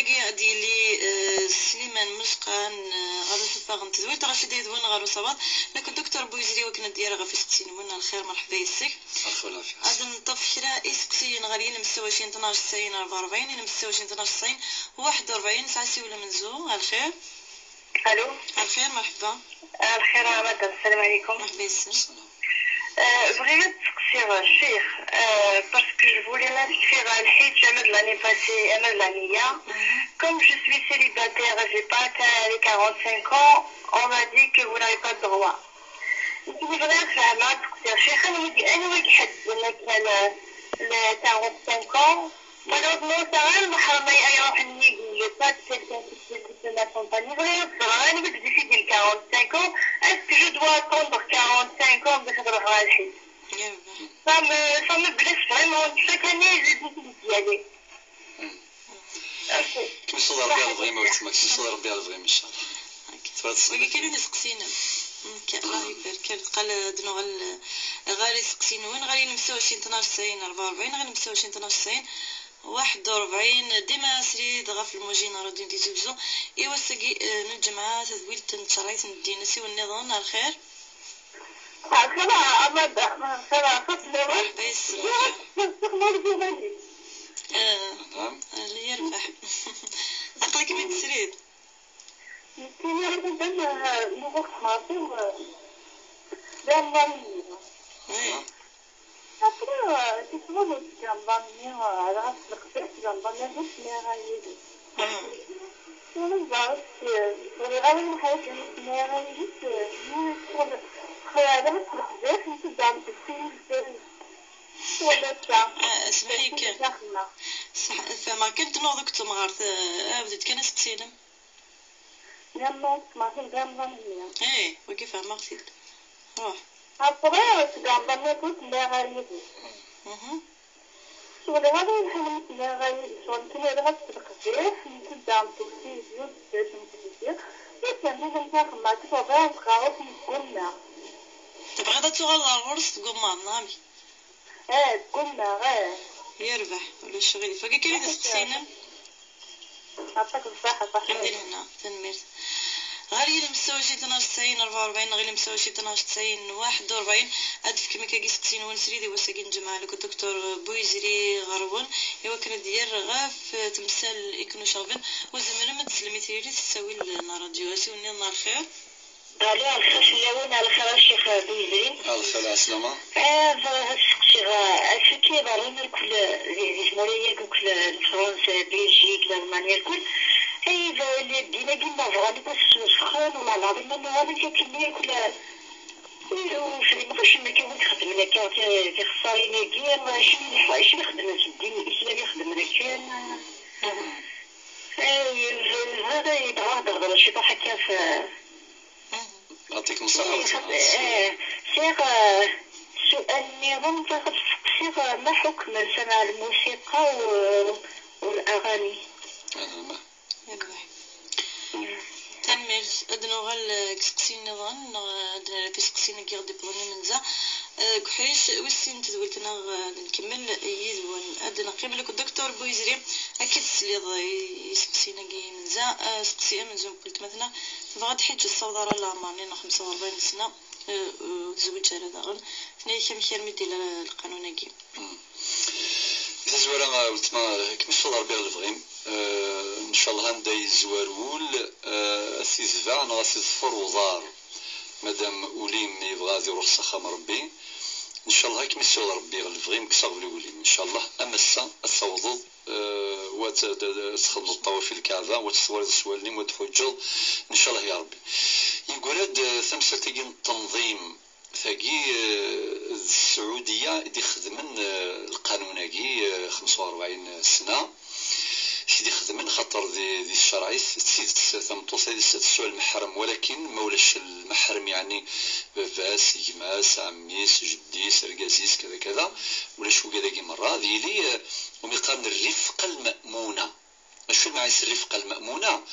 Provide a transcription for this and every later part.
كي ديالي سليمان مسقان غاروس فاغن تزويت رشيد يدوين غاروس صباط لكن دكتور بويزري وكنا ديال غا في 60 ونا الخير مرحبا يسك الخير عافيه هذا نطف شرا اسكسي نغارين مستواشين 12 ساين 44 مستواشين 12 ساين 41 سعسي ولا منزو الخير. الو الخير مرحبا. الخير مدام السلام عليكم. مرحبا يسك. بغيت تقصير الشيخ باسكو جو فولي مانسكريغ à الحيط jamais de l'année passée de l'année. Comme je suis célibataire, j'ai pas atteint les 45 ans, on m'a dit que vous n'avez pas de droit. Je voudrais فهمها تقصير شيخ انا ودي حد لك ل 45 ans. Malheureusement, ça va, le محرم يروح النيجي le pas de quelqu'un qui ma compagnie. أنا بدي في 45 ans. Est-ce que je dois attendre 45 ans باش نروح على الحيط؟ Ça me blesse vraiment. Chaque année, je décide d'y aller. كيما ربي على الفغيم وتما كيما ربي على الفغيم ان شاء الله. وكي كانوا يسقسينا الله يبارك قال دنو غالي سقسين وين غالي نمساو 12 ساين 44 غالي نمساو 12 ساين 41 ديما سري دغا في الموجينا راه ديما تيزوجو ايوا ساقي نجمعها تذويل تنشرايت ندينا سي والنظام على الخير. مرحبا مرحبا يسلمك. نعم اللي يربح عقلك بيت سريد اسمحي كان فما كنت نوضك تمغارت بديت كان سقسينا ايه وكيف ما غسيت روح تبغي تغلى الغرس تقوم نامي قلنا يربح ولا الشغل فكي كاين تسقسينا عطاك الصحة صح ندير هنا تنمير غالي المستوى شي 12 ساين 44 غير المستوى شي 12 ساين 41 هادف كيما كيسقسين ونسري دي وساكن نجمع لك الدكتور بويزري غرون ايوا كان ديال غاف تمثال ايكونو شافن وزمر ما تسلمي تيري تساوي لنا راديو سيوني نهار الخير. على الخير شلاوين على الخير الشيخ بويزري على الخير عسلامة. الشيخ أشكي ضروري كل الجمهورية كل فرنسا بلجيك ألمانيا الكل أي دينا كيما غادي بس سخون ولا العظيم إنه غادي كمية كل وفي ماكاش ما كيقول تخدم لك كي خساري كاين شنو يخدم الدين الإسلامي يخدم لك كاين هذا يبغى هضر شي طاح هكا في يعطيك الصحة. شيخ سؤال النظام فقط شيخ ما حكم سماع الموسيقى والأغاني؟ تنمر أدنو غال كسقسين نظام أدنو كسقسين كي غادي بلوني منزا كحيش وسين تدويتنا نكمل يدوان أدنو قيم لك الدكتور بويزري أكيد سليض يسقسينا كي منزا سقسيه منزو قلت مثلا تبغى تحج الصوضارة لا مارنين 45 سنة وتزوج على داغن فناي كم خير مدي القانون كي إذا زوارا ولتما كيما الصدر بيع الفغيم إن شاء الله هندا يزوارول أسيزفع أنا أسيزفر وزار مادام أوليم يبغى يروح سخام ربي إن شاء الله كيما الصدر ربي الفغيم كسر الأوليم إن شاء الله أمسا الصوض وتخدم الطواف في الكعبة وتصور السوالين وتحجل إن شاء الله يا ربي. يقول هاد ثمسة تيجي التنظيم ثاقي السعودية دي خدمن القانوناكي 45 سنة سيدي خدمن خاطر ذي الشرعي تسيد تمطوس هذه السؤال المحرم ولكن ما ولاش المحرم يعني باباس يماس عميس جديس رقازيس كذا كذا ولاش هو كذا مرة ذي لي ومقام الرفقة المأمونة. شو المعايس الرفقة المأمونة؟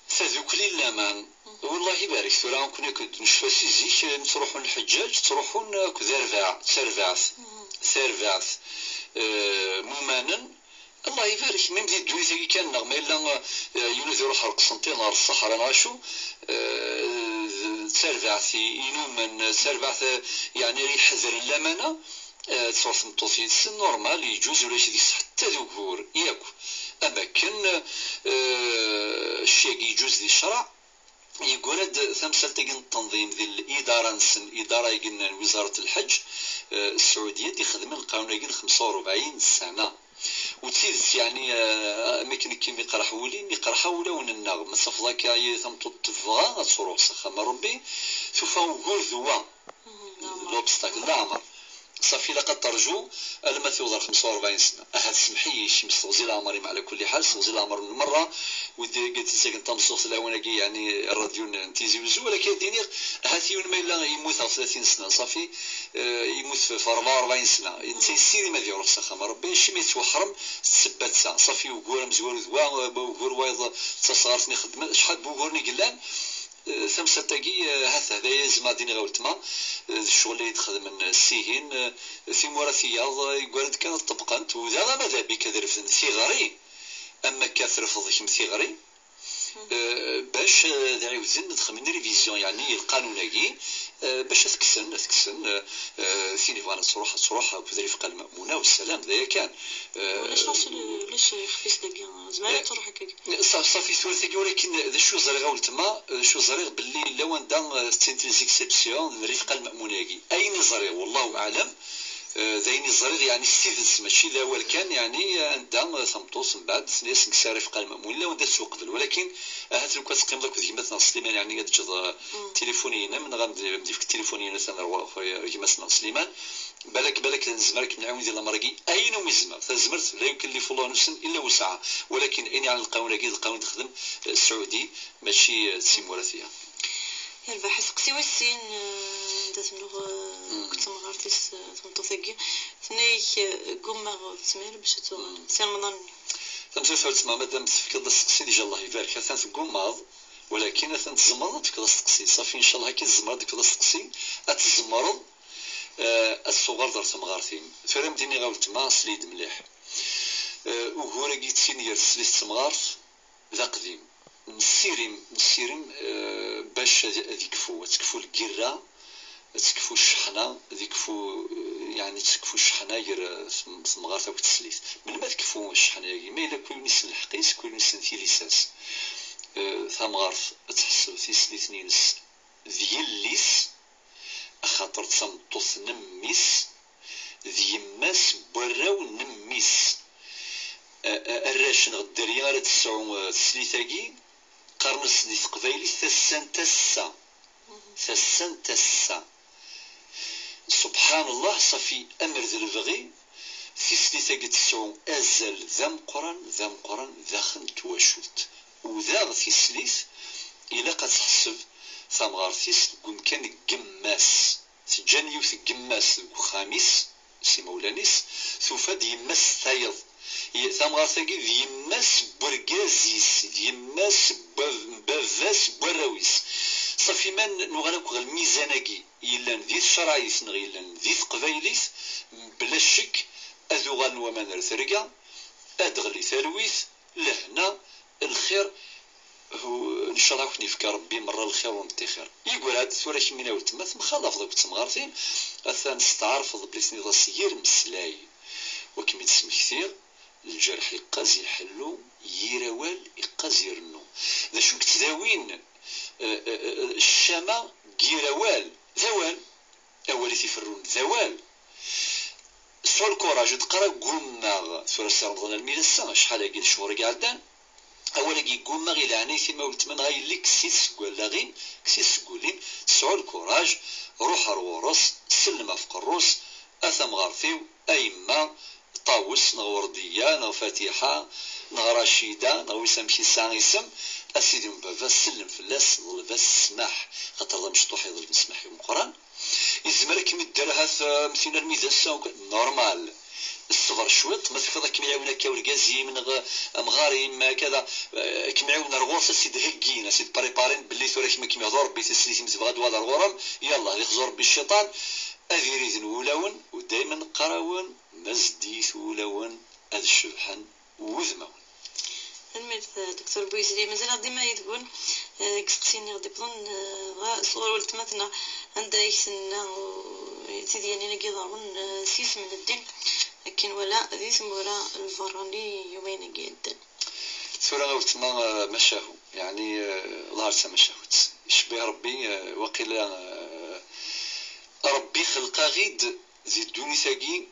فذوك لي الأمان والله يبارك ثورا كنا كنت نشفى سيزيك تروحون الحجاج تروحون كذرفع سرفعث ممانا الله يبارك. ميم دي دويتي كان نغمه الا يونس يروح القسنطين نهار الصحراء نغاشو تربعثي ينومن تربعث يعني يحذر الامانه تصوص مطوسي سن نورمال يجوز ولا شي حتى ذكور ياكو اما كان الشيء يجوز دي الشرع يقول هاد ثمثال تاقي التنظيم ذي الاداره نسن اداره يقلنا وزاره الحج السعوديه دي خدمه القانون 45 سنه وتسيدت يعني مكن كيما يقرح ولي يقرح ولا وننغ مسافضا كاي ثمطو تفغا تصروح سخا ربي ثوفا وقول ذوا لوبستاكل دامر صافي لقد ترجو لما ثوضر 45 سنه اهل سمحي شي مستوزي العمري على كل حال سوزي العمر من مره ودي قلت ساكن تمصوص الاوناكي يعني الراديو نتيزي وزو ولكن ديني هاتيون ما الا يموت 30 سنه صافي يموت في 44 سنه انت سيدي ما ديروش سخا ربي شي ما يتوحرم تثبت ساعه صافي وقول مزوار ذوا وقول وايض تصغرتني خدمه شحال بوغورني قلان ثمسة تاقي هذا زعما ديني غولتما الشغل اللي يتخدم من السيهين في موراثية يقول كانت طبقات وذا ماذا بك ذرفن ثغري اما كاثر فضيك ثغري باش داعي وزن ندخل من ريفيزيون يعني القانوني باش تكسن ثيني فانا تروح بذري فقه المأمونة والسلام ذا كان ليش يخفيس لك زمان تروح هكاك صافي ثلاثة ولكن ذا شو زري غولتما شو زري باللي لو عندنا سينتيزيكسيبسيون رفقه المأمونة اين زري والله اعلم ذاين الزريغ يعني ستيفنس ماشي الاول كان يعني عندها ثمطوس من بعد ناس نكسار رفقه المأمون لا وندا سوق قبل ولكن هات لو كتقيم داك كيما سليمان يعني تجد تليفونينا من غندي في التليفونينا ثنا خويا كيما سليمان بالك نزمرك نعاون ديال المرقي اين ويزمر تزمرت لا يكلف الله نفسا الا وسعها ولكن اني على القانون تخدم السعودي ماشي سيمورثيه يا الباحث قسي وسين دات منو كنت مغارتيس تمطوثاكي ثني قمة تسمير باش سي رمضان تمثل تسمع مادام تفكر السقسي ديجا الله يبارك ثان في قماض ولكن ثان تزمر تفكر السقسي صافي ان شاء الله كي تزمر ديك السقسي اتزمر الصغار دار تمغارتين فريم ديني غاولت ما سليد مليح وهو راكي تسينير سليت تمغارت ذا قديم نسيرم باش تكفو الكرة تكفو الشحنة يعني تكفو الشحنة غير تمغارت او تسليت من ما تكفو الشحنة ما الا كل نسن الحقيس كل نسن ثيليساس ثمغارت تحسب ثيسليت نينس ذيليس خاطر تمطوث نميس ذي ماس براو نميس الراشن غداري غير تسعو تسليتاكي قرن سليت قبايلي ثسان تسا سبحان الله صافي امر ذي البغي في سليتاكي تسعو ازل ذا مقرن ذاخن تواشوت وذا في سليت الى قتحسب ثمغارتيس قم كان قماس تجاني يوث قماس خامس سي مولانيس ثوفا ديماس ثايض ثمغارتاكي ديماس برقازيس ديماس بافاس براويس صافي ما نغلق الميزاناكي إلا ذي الشرايث نغي إلا ذي قبايليث بلا شك أذوغان ومن رثرقا أدغلي ثالويث لهنا الخير هو ان شاء الله كني فكر ربي مره الخير ونتي خير يقول هاد الثوره شي من ولد تما مخالف ذوك تمغارتين اثان نستعرف بليسني راسيير مسلاي وكمي تسمي كثير الجرح يقاز يحلو يروال يقاز يرنو ذا شو كتداوين الشامه كيروال ذوال اولي تيفرون ذوال سول كوراج تقرا قماغ ثوره رمضان الميلسان شحال هاكي شهور قاعدان اولا كيقول ما غير عني ثم ولت من غاي اللي كسيس قول قولين تسعو الكوراج روح الورس سلم في قروس اثم غارثيو ايما طاوس نغورديه نغفاتيحه نغراشيده نغويسام شي سانيسم اسيدي بابا سلم فلاس ظل سماح خاطر مشطوح يظل مسمح يوم القران يزمرك مدير هذا مثينا الميزان نورمال الصغر شويط ما تفضل كيما يعاون هكا والكازي من مغاري ما كذا كيما يعاون الغوصه سيد هكينا سيد بريبارين باللي ثورا كيما يهضر ربي تسليتي متبغى دوار الغرام يلاه يخزر ربي الشيطان اذيريذن ولاون ودائما قراون مزديث ولاون هذا الشبحان وذمون. الميت دكتور بويسري مازال ديما يتقول كسقسيني غادي بظن صور ولتماتنا عندها يكسنا سيدي يعني نقي ضرون سيس من الدين لكن ولا ذي سمورا الفراني يومين جدا ثورة غوتما مشاهو يعني الله مشاهوت يشبه ربي وقيل ربي خلقا غيد زي الدوني ثاقي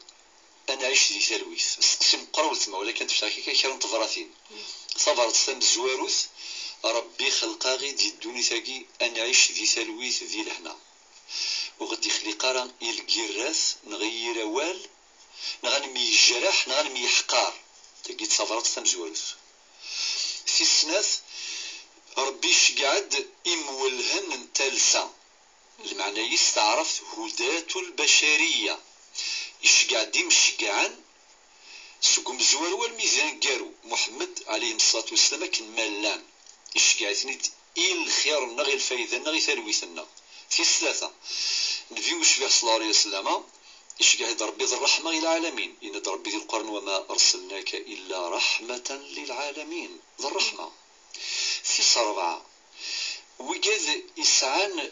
انا عايش دي ثالويث سقسم قراولتما ولكن تفتحكي كيرن تفراتين صبرت سام الزواروث ربي خلقا غيد دي الدوني ثاقي انا عايش دي ثالويث ذي لهنا وغدي يخلق راه يلقي الراس نغير وال نغنمي الجرح نغنمي يحقار تلقيت صبرت سام الزواروث في السناث ربي شقعد إمولهن انتلسا المعنى يستعرف هداة البشرية يشقعد يمشقعن سقم زوار والميزان قارو محمد عليه الصلاة والسلام كان مالان يشقعد الخير نغي الفايدة نغي ثلويثنا في الثلاثة نبي وشبه صلى الله عليه وسلم يشقعد ربي ذي الرحمة للعالمين إن ربي ذي القرن وما أرسلناك إلا رحمة للعالمين ذي الرحمة في صربعة وجاذ يسعان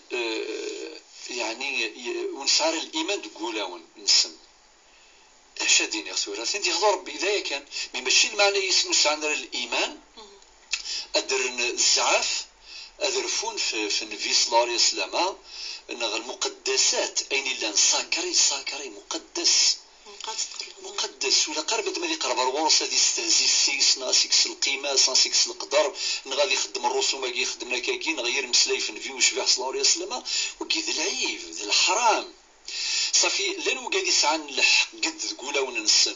يعني ونسعر الإيمان تقولون نسم اش ديني غسورة سنتي يخضر ربي إذا كان ماشي المعنى يسمو سعان الإيمان أدر الزعاف أدرفون في النبي صلى الله عليه وسلم أن المقدسات أين إلا ساكري مقدس ولا قربت ما يقرب الورص هذه يستهزي السيس ناسيكس القيمة ناسيكس القدر نغادي يخدم الرسوم كي يخدمنا كاكي نغير مسلاي في النبي وشبه صلى الله عليه وسلم وكي ذي العيب ذي الحرام صافي لان وقادي سعان لح قد تقول وننسن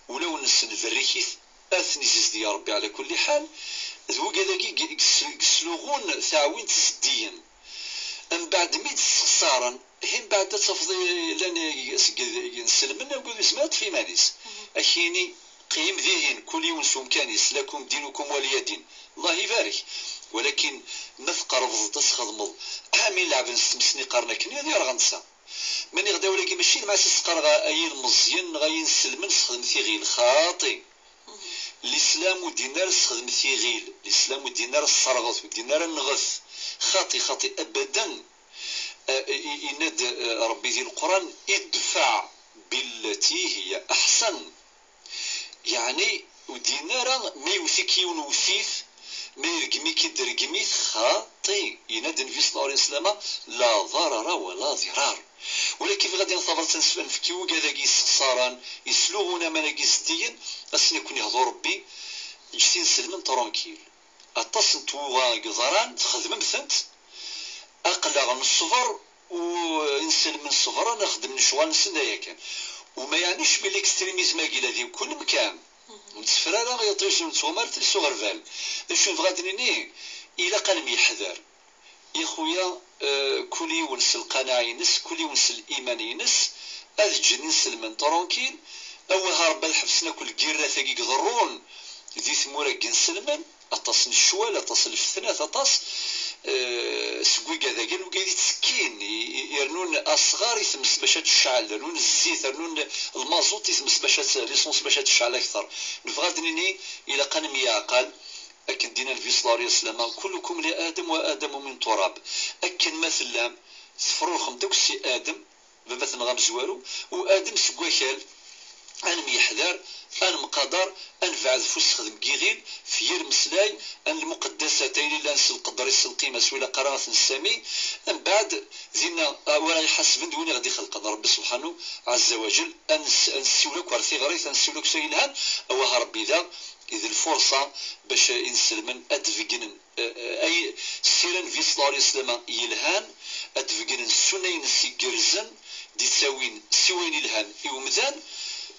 ولا وننسن ذريكيث اثني زيزدي يا ربي على كل حال ذو قاداكي يسلوغون ثاوين تسديا من بعد ميت خسارا هم بعد تفضي لان ينسلمنا نقول سمعت في مانيس اخيني قيم ذهن كل يوم كانيس لكم دينكم ولي دين الله يبارك ولكن مثقر رفض تسخض عامل لعب نستمسني قرنا كني هذه غنسى من يغدا ولكن ماشي مع سقر اي المزيان غاين سلمن سخدم ثيغيل خاطي الاسلام ودينار سخدم ثيغيل الاسلام ودينار الصرغط ودينار النغث خاطي ابدا يناد ربي ذي القرآن ادفع بالتي هي احسن يعني ودينار ما يوثيكي ونوثيث ما يرقمي كي درقمي خاطي يناد النبي صلى الله عليه وسلم لا ضرر ولا ضرار ولكن غادي نصبر تنسفن في كيو كذا يسخساران يسلوغونا مناقيس ديا اسني يكون يهضر ربي جسين سلمن ترونكيل اتصل توغا قزران تخدم مثنت اقلع من الصفر ونسلم من الصفر نخدم نشوان نسنا كان وما يعنيش بالاكستريميزم كيلا ذي كل مكان ونتفرارا ما يطيش نتومر تلسو غرفال شنو بغات نيني الى قلم يحذر يا خويا كل يونس القناع ينس كل يونس الايمان ينس هذا الجنين سلمان ترونكيل او هرب الحبسنا كل كيرا ثاقي يضرون ذي ثمورا كين سلمان اتصل الشوال اتصل في الثلاث اتص سكوي كذا كان وكاين تسكين يرنون اصغار يثمس باش تشعل يرنون الزيت يرنون المازوت يثمس باش ليسونس باش تشعل اكثر نبغى نيني الى قنم يعقل أكن دين النبي صلى الله عليه وسلم كلكم لآدم وآدم من تراب أكن مثلا سفروخم دوكسي آدم بمثل غام زوارو وآدم سكواكال أنا ميحذر أنا مقدر أنا فعل فوس خدم كيغيل في مسلاي أن المقدساتين اللي نسل القدر يسل القيمة سويلا قرارة السامي من بعد زينا ولا يحسب دوني غادي خلق ربي سبحانه عز وجل أن نسولك ورثي غريث أن نسولك سيلهان أوها ربي ذا إذا الفرصة باش ينسلمن أدفقن أي سيرن في صلى الله عليه وسلم يلهان أدفقن سنين سيقرزن دي تساوين سوين يلهان يومذان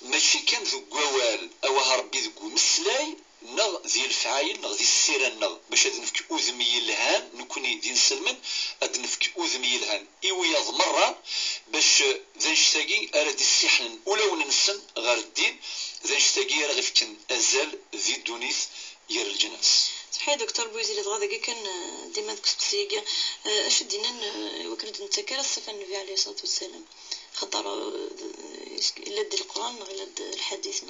ماشي كان ذو قوال أوها ربي ذو مسلاي نغ ذي الفعايل نغ ذي السيران نغ باش هاد نفك أذمي يلهان نكوني دي نسلمن هاد نفك أذمي يلهان إوياض مرة باش ذا نشتاقي أراد السحن ولو ننسن غير الدين ذا نشتاقي راه غيفكن أزال ذي الدونيث ير الجناس صحيح دكتور بويزيد غادا كان ديما تكسبسيك اش دينا وكنت نتذكر الصفه النبي عليه الصلاه والسلام خطر الا دي القران ولا الحديث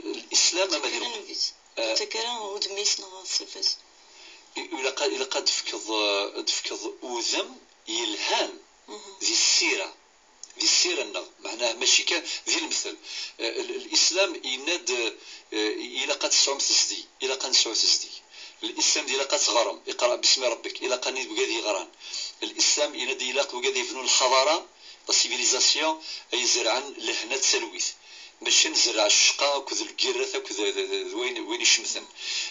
الاسلام اما تكرا ودميسنا صفات إلا قد تفكض وذم يلهان ذي السيرة النغ معناه ماشي كان ذي المثل. الإسلام يناد إلا قد سعوم تسدي إلا قد سعوم تسدي الإسلام إلا قد غرم اقرأ باسم ربك إلا قد بقاذي غران. الإسلام يناد إلا قد بقاذي يبنوا الحضارة السيفيليزاسيون أي زرعان لهنا تسلويث باش نزرع الشقا كذ الكيرثة كذ وين يشمثن.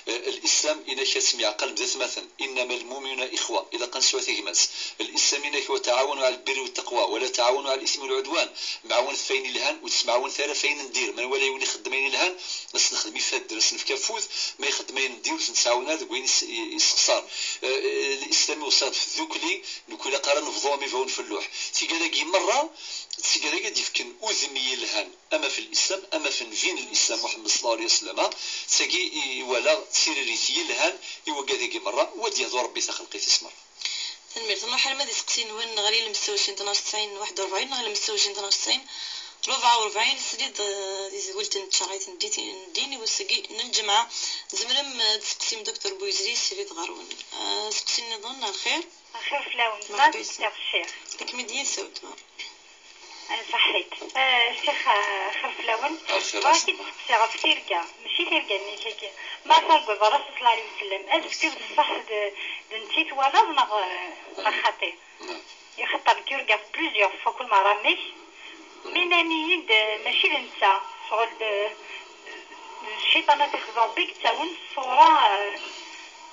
الإسلام إنا كاسمي عقل بذات مثلا إنما المؤمنون إخوة إلى قنسوا ثيماس. الإسلام إنا هو تعاونوا على البر والتقوى ولا تعاونوا على الإثم والعدوان. معاون فين الهان وتسمعون ثاني فين ندير من ولا يولي خدمين الهان بس نخدم يفاد نس نفكافوذ ما يخدمين ندير نسعونا ذوك وين يسخسر. الإسلام وصل في ذوكلي نقول قرن نفضوا ميفون في اللوح تيجي مرة تيجي قد يفكن أذمي الهان أما في الإسلام أما في فين الإسلام محمد صلى الله عليه وسلم تساقي ولا سيريثي لهان يوقع مرة ودي هذو ربي تخلقي تسمر. تنمير ثم حال ما تسقسين وين غالي المستوشين 92 91 غالي المستوشين 92 44 سديد ولت نتشريت نديني وسقي نجمع زملم تسقسيم دكتور بويزري سيريد غارون سقسين نظن الخير فلاون ما تستغ الشيخ لك مدين سوت صحيت الشيخ خرفلاون واكيد تسقسي في تيركا ماشي تيركا نيشاكي ما صار برا صلى الله عليه وسلم أذكر بصح نسيت ولا نخاطي يخطر كيركا في بليزيور فوا كل مرة من أني ماشي ننسى شغل الشيطان تخزر بك تاون صورة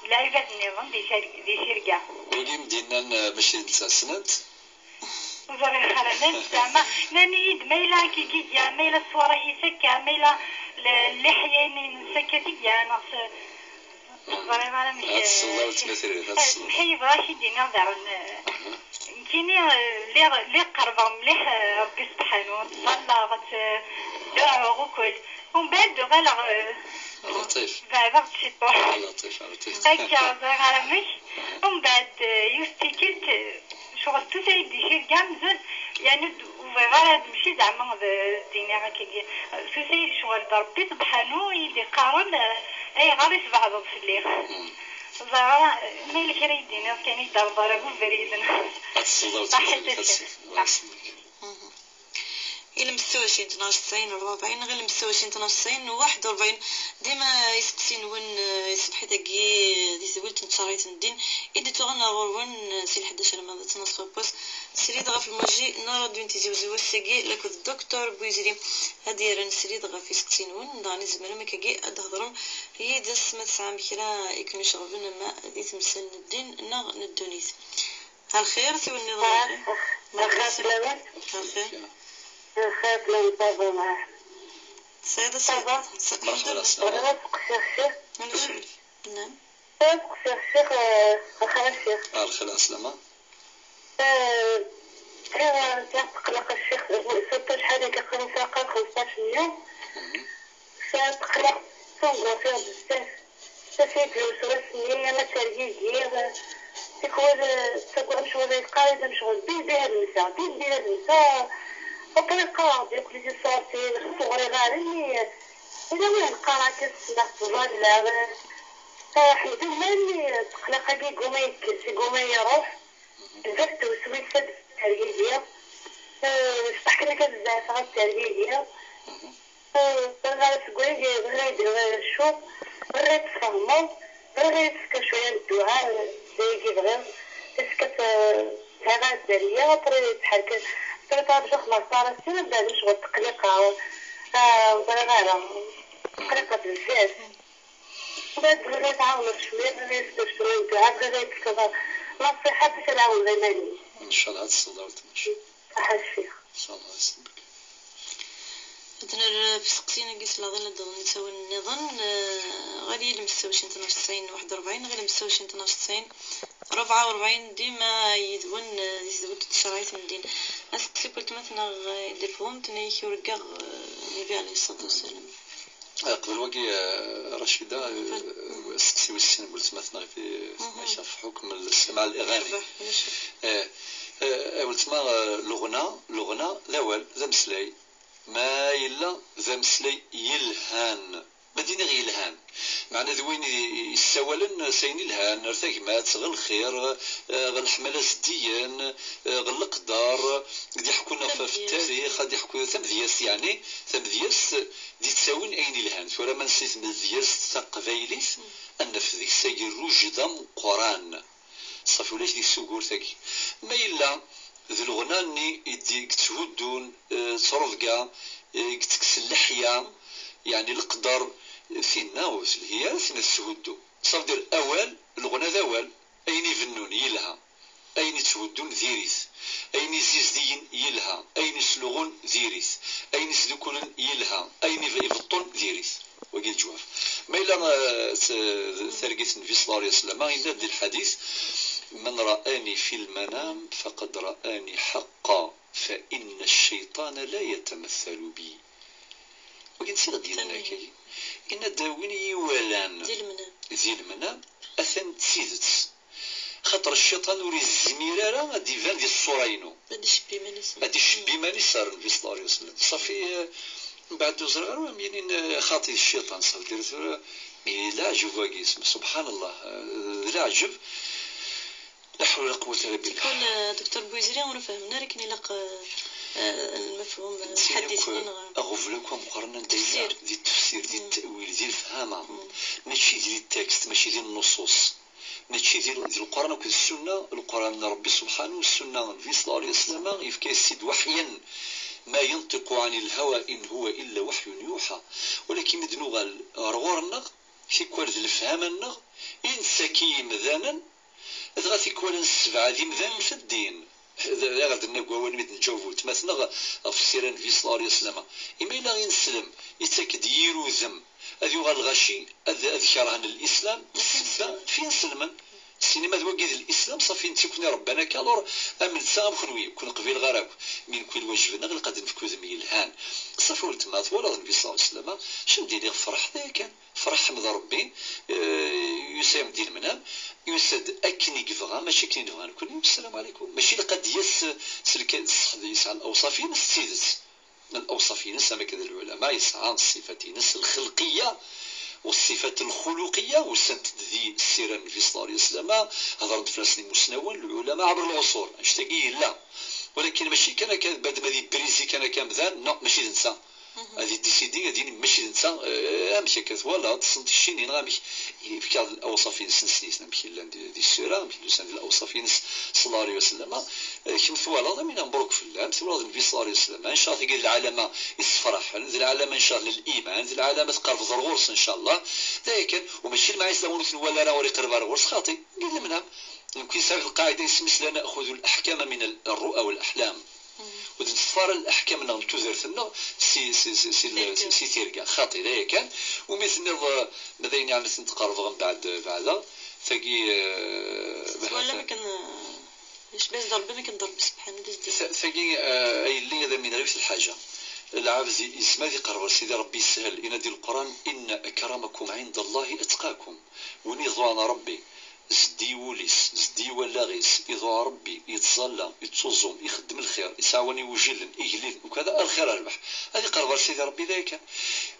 لعيبة النظام دي شركة ويجي مدينة ماشي ننسى سنت وزاري خرجنا زعما ناني ميلا كيكيا ميلا الصورة يسكا ميلا اللحية نسكتيا نص وزاري غالا مش هاد وتمثل هاد الصلاة حي براشي دينا دارون كيني لي قربا مليح ربي سبحانه تصلى دعا وكل ومن بعد غالا لطيف بعدا تشيطوح لطيف هكا غالا مش ومن بعد يستيكلت شغل توسي ديشير كامزون يعني وغالا ماشي زعما الدنيا هكاكي توسي شغل ربي سبحانه يدي قارن اي غير يسبعض في الليل زعما ما اللي كرا يدينا كان يدار ضربو بريدنا إلا مستوشين 92 44 غير مستوشين 92 41 ديما يسقسين وين يصبحي تاكي دي زولت نتشريت ندين إدي توغنا غورون سي 11 ماذا تنصف بوس سريد غا في المجي نرد وين تيجي وزي وساقي لك الدكتور بويزري هادي راه سريد غا في سقسين وين داني زمان ما كاكي ادهضرون هي داس ما تسعى بكرا يكونوا شغلنا ما دي تمثل الدين نغ ندونيس هالخير سوى النظام الخير خاف لو طابا معاه سيدة سيدة نعم الشيخ الخلاص لما تقلق الشيخ 16 حاجة كقرن ساقا 15 يوم تقلق صنقا فيها بزاف تفيد الوسواس النية ما ترقيق تكون تقول شغل القاعدة مشغول بيه النساء وطريقة يقول لي صارتي صغري غارني إذا وين قارع كسنا تظل حيث ماني تقلق بي قومي يروح زفت وسويت سد الترقيدية شطحكنا كبزاف غا الترقيدية غا تقولي غير الشوق غير تفهمو غير تسكا شوية الدعاء زي بغير تسكت هذا الدرية وطريقة تحرك طريقة بشو 15 سنة بدا شغل تقلقة تقلقة بزاف بعد بغيت تعاون شوية بغيت تشتري الدعاء بغيت كذا نصيحة باش نعاون غيماني إن شاء الله هاد الصلاة وتمشي صحة الشيخ إن شاء الله يسلمك. عندنا في سقسينا قيس لا ظل نسوي النظام غادي المستوشين 92 41 غير المستوشين 92 44 ديما يدون تشرايت من دين اسكسي قلت مثلا يدير فهم تني يورقا النبي عليه الصلاة والسلام قبل وقي رشيدة سقسي والسين قلت مثلا في حكم الاستماع الإغاني قلت ما الغنى الأول ذا مسلاي ما إلا ذا مسلي يلهان مدينة غير الهان معنا ذوين يساولن سين الهان ارتاكمات غير الخير غير الحملة الزديان غير القدار غادي يحكونا في التاريخ غادي يحكونا ثمذياس يعني ثمذياس دي تساوين اين الهان ثورة ما نسيت ثمذياس تقبايليت ان في ذيك الساقي الروجدة قران صافي ولاش ديك السوقور تاكي ما إلا ذو الغناني يديك تهدون تصرف تكس اللحية يعني القدر في الناوس هي ثنا السهدو صافي دير أول الغنى ذوال أين يفنون يلها أين تهدون ذيريث أين يزيزدين يلها أين يسلغون ذيريث أين يسلكون يلها أين يفطون ذيريث وقيل جواف ما إلا ثرقيت النبي صلى الله عليه وسلم ينادي الحديث من رآني في المنام فقد رآني حقا فإن الشيطان لا يتمثل بي وقيل سيغ ديالنا كي إن داوين يوالان ذي المنام أثن تسيدت خاطر الشيطان وري الزميرارة غادي يبان ديال الصورينو غادي يشبي ماني صار النبي صلى الله عليه وسلم صافي من بعد زرار مينين خاطي الشيطان صافي دير لا عجب واقيس سبحان الله لا عجب لا حول ولا قوة إلا بالله. يكون دكتور بويزري وانا فهمنا لكن يلاق المفهوم الحديث أغفلكم مقارنة ديال دي التفسير دي التأويل دي الفهامة ماشي ديال التكست ماشي ديال النصوص ماشي ديال القرآن وكذا السنة القرآن ربي سبحانه والسنة النبي صلى الله عليه وسلم يفكي السيد وحيا ما ينطق عن الهوى إن هو إلا وحي يوحى ولكن مدنو غرغورنا في كوال الفهامنا إنساكي مذانا غادي يكون السبعة دي مذان في الدين هذا غادي نقول ميت نجاوبو تماثلنا في السيرة النبي صلى الله عليه وسلم إما إلا غينسلم يتاكد ييرو ذم هذا يغال الغشي أذكرهن الإسلام فين سلما السينما ذوقي الإسلام صافي انت كوني ربنا كالور أمن سام خنوي كون قبيل غراب من كل واجبنا غير قد نفكو ذمي الهان صافي ولت مات ولا النبي صلى الله عليه وسلم شنو ديري فرح ذا كان فرح حمد ربي يسام ديال المنام يسد أكني كفغا ماشي كني نفغا نكون السلام عليكم ماشي لقد سلك يسعى الأوصافين السيدس الأوصافين سما كذا العلماء يسعى الصفات نس الخلقية والصفات الخلقية وسنت ذي السيرة النبي صلى الله عليه وسلم هضرت في ناس المسنون العلماء عبر العصور اشتاقي لا ولكن ماشي كان بعد ما ذي بريزي كان مذان لا ماشي ننسى هذه ديسيدي غادي ماشي ننسى ماشي كذا ولا تصنت الشينين غامي في كاد الاوصافين سنسنيس نمشي لدي السيره نمشي لسند الاوصافين صلى الله عليه وسلم كمثوالا من مبروك في الله مثوالا النبي صلى الله عليه وسلم ان شاء الله قال العلامه يصفرح ذي العلامه ان شاء الله الايمان ذي العلامه تقرب ضرورس ان شاء الله ذاك وماشي مع يسلمون ولا راه وري قرب ضرورس خاطي قال منها يمكن سبب القاعده اسمس لنا ناخذ الاحكام من الرؤى والاحلام وتنصفر الأحكام نغم توزرتنا سي تيرقا خاطي لا كان ومثل ماذا يعني نتقرب غم بعد ثقي ولا ما كان ايش باش ضربنا كنضرب سبحان ثقي أي اللي هذا من نفس الحاجة العابز اسمه ذي قرر سيدي ربي يسهل إن دي القرآن إن أكرمكم عند الله أتقاكم ونظام ربي زدي وليس زدي ولاغيس إذا ربي يتصلى يتصوم يخدم الخير يساوني وجلن يجلن وكذا الخير أربح هذه قرر سيدي ربي ذاك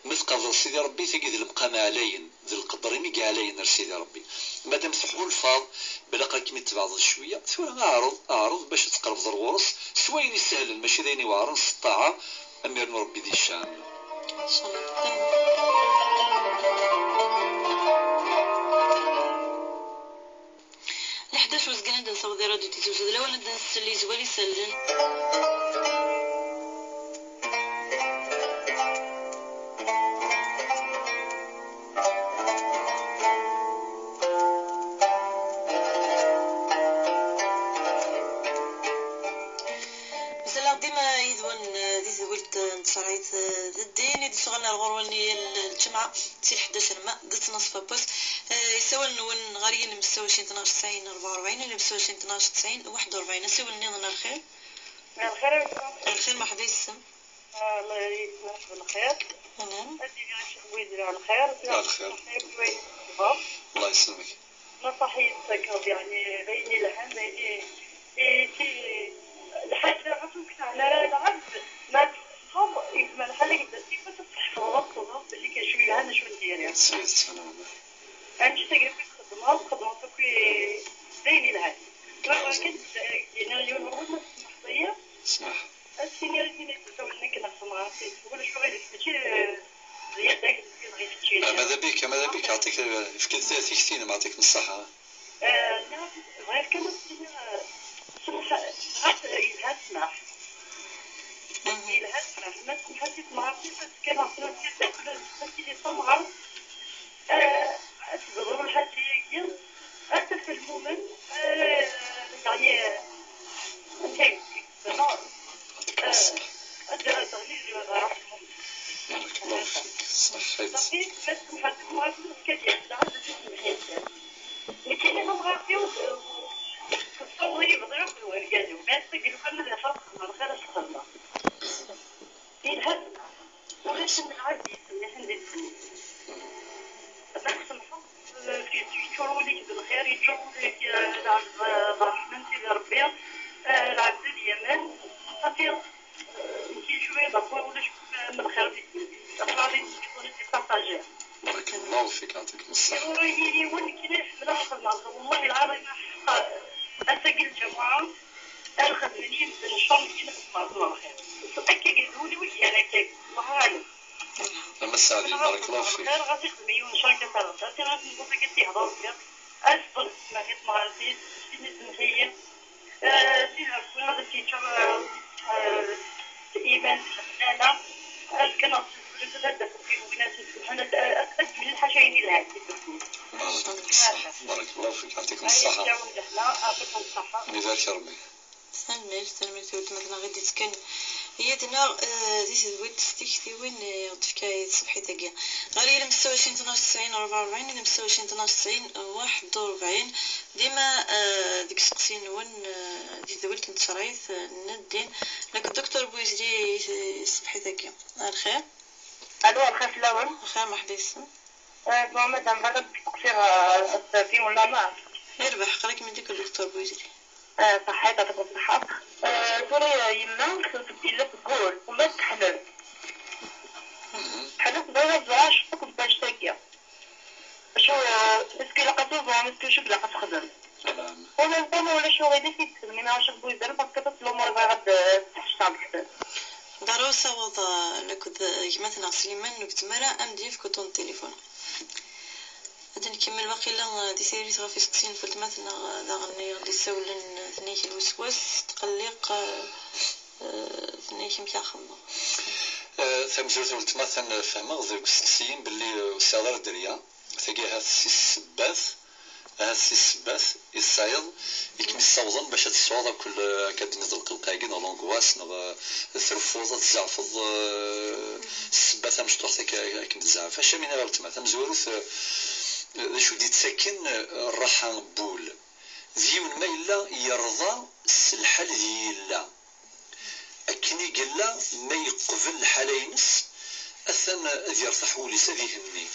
مثل قرر سيدي ربي تجد المقام علين ذي القدر ميقى علين سيدي ربي مادام تحول الفاض بلا قاك متبعض شوية ثم أعرض باش تقرب ذا الغرس سوين يسهل ماشي ذيني وعرن الطاعة أمير ربي ذي الشام الحداش وزقنا نصور راديو تيزوج الاول ندير نسلي زوالي سلن مثلا ديما يدون ذي ولد نتصريت الدين يدي شغلنا الغروني الجمعة تسير 11 الماء درت نصفة بوس يسوى نون غاريين المستوى 12 44 اللي مستوى 12 90 41 نسوي النظام الخير الخير ما حدا يسم الله يسمح بالخير نعم أدي الشيخ بويزري على الخير على الخير الله يسلمك نصحي يتسكر يعني بيني لحن بيني الحاجة عطوك على العبد الصوب يسمى الحالة قد تيبا تحفظ الوقت اللي كنشوي لها أنا شو ندير أنا تقريبا خدمة في زين لها ولكن جينا اليوم هو محظية السينيور اللي تسولنا كنا في مراسي ولا شو غير ماشي زيادة داك غير تشيل ماذا بك يعطيك فكرت ثيكتين ما يعطيك الصحة لا غير كانت سمح غات يلها سمح يلها سمح ما تنفاتي مراسي كان عطنا كل اللي صمغر أتضرب الحاجة أتى في المومن يعني هيك أدرى تغليل رحمه بارك الله فيك صحيت صحيح بس محدد ما أفضل كذا لا هذا الحين لكن أنا مغافي وتصوري بضرب الورقان وما تقدر كنا لفرق من غير الصلاة في الهدم وليس من عادي نحن نسمي نسمحهم يشوروا لك بالخير يشوروا لك الرحمن سيدي ربي العبد اليمن خاطر يمكن شوية ضربوا ولا شوية من الخير الأفراد يكونوا تبارطاجيها بارك الله فيك يعطيك الصحة وراني وين كي نحمل الخدمة والله العظيم أسجل الجماعة الخدمانين من الشهر كي نخدم الله خير أكيد قالوا لي وش أنا كيك الله أعلم لما السعدين بارك الله فيك غير غادي مليون شركة ثلاثة أنا غادي نقول لك أنت هضر فيها أصبر ما غير مغاربي نتنهي سيدي غادي تيتشر إيمان أنا كنا نتهدف في وناس أنا أكثر من الحاجين اللي عندي بارك الله فيك يعطيكم الصحة لذلك ربي سلمي تود مثلا غادي تكن هي دنا ديت دويت ستيكتي وين تفكاي صبحي تاكيا غالي لمستوى 92 44 لمستوى 92 41 ديما ديك سقسين وين ديت دويت كنت شريت ندين لك الدكتور بويزلي صبحي تاكيا الخير الو الخير الاول الخير مرحبا بسم مدام غدا تقصير السافي ولا ما يربح قالك من ديك الدكتور بويزلي صحيت يعطيكم الصحة ترى يما تبدي لك تقول وما تحلل حلف دابا بزاف شفتك باش تاكيا شو مسكي لقاتو مسكي شوف لقات تخدم ولا شو غادي تخدمي ما واش بغيت دابا باسكو الامور غاد تحشطها بكثر دروسة وضع لكد مثلا سليمان نكتمرة أم ديف كتون التليفون هذا نكمل باقي لا دي سيري صافي سقسين قلت مثلا دا غني غادي يسولن ثنيك الوسواس تقلق ثنيك متاع خمه ثمزوت قلت مثلا فهمه ذوك سقسين باللي السيارة دريا ثقي هذا السباث السايض يكمل الصوضن باش تصوض كل كدني ذلك القايقين ولا نقواس نغ ثرفوضة تزعفض السباث مشطوح ثك كم تزعف هاش من غلط مثلا زوروث شو دي تسكن الراحة بول ذيون ما إلا يرضى السلحة ذي إلا أكني قلا ما يقبل حالينس أثنى ذي يرتاح وليس ذي هني